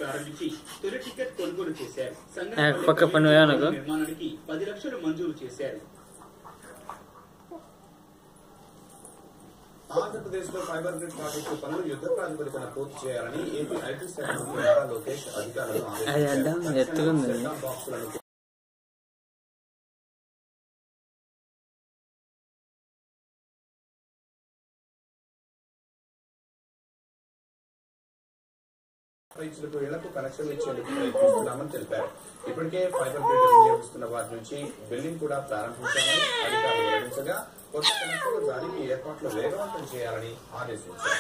ప్రారంభించి తొలి టికెట్ కొనుగోలు చేశారు. నిర్మాణానికి 10 లక్షలు మంజూరు చేశారు. ఆంధ్రప్రదేశ్ లో ఫైబర్ గ్రిడ్ ప్రాజెక్టు పనులు యుద్ధ ప్రాతిపదికన పూర్తి చేయాలని ఏపీ ఐటీ శాఖ మంత్రి నారా లోకేష్ అధికారులను ఆదేశించారు. రైతులకు ఇళ్లకు కనెక్షన్ ఇచ్చేందుకు ప్రయత్నిస్తున్నామని తెలిపారు. ఇప్పటికే ఫైబర్ గ్రిడ్ వినియోగిస్తున్న వారి నుంచి బిల్లింగ్ కూడా ప్రారంభించామని అధికారులు వెల్లడించగా కొత్త కనెక్షన్ల జారీకి ఏర్పాట్లు వేగవంతం చేయాలని ఆదేశించారు.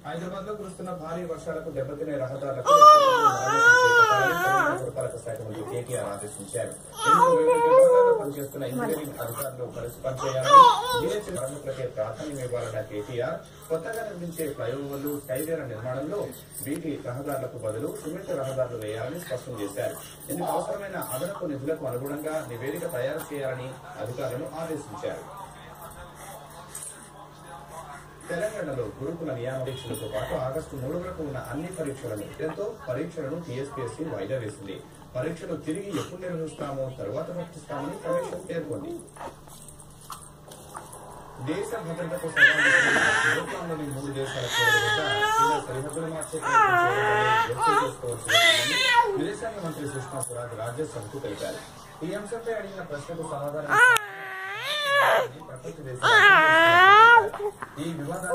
హైదరాబాద్ లో కురుస్తున్న భారీ వర్షాలకు దెబ్బతినే రహదారులకు పురపాలక శాఖ మంత్రి కేటీఆర్ ఆదేశించారు. పనిచేస్తున్న ఇంజనీరింగ్ అధికారులు పనిచేయాలని కార్మికులకే ప్రాధాన్యం ఇవ్వాలన్న కేటీఆర్ కొత్తగా నిర్మించే ఫ్లైఓవర్లు, స్కైవేల నిర్మాణంలో బీటీ రహదారులకు బదులు సిమెంట్ రహదారులు వేయాలని స్పష్టం చేశారు. ఇందుకు అవసరమైన అదనపు నిధులకు అనుగుణంగా నివేదిక తయారు చేయాలని అధికారులను ఆదేశించారు. తెలంగాణలో గురుకుల నియామపరీక్షలతో పాటు ఆగస్టు 3 వరకు ఉన్న అన్ని పరీక్షలను టీఎస్పీఎస్సీ వాయిదా వేసింది. పరీక్షలు తిరిగి ఎప్పుడు నిర్వహిస్తామో తరువాత ప్రకటిస్తామని కమిషన్ పేర్కొంది. దేశ భద్రతకు సవాలులోని 3 దేశాల సరిహద్దులు మార్చే విదేశాంగ మంత్రి సుష్మా స్వరాజ్ రాజ్యసభకు తెలిపారు. ఈ అంశంపై అడిగిన ప్రశ్నకు సమాధానం ప్రపంచ దేశాలు ఈ వివాదాలు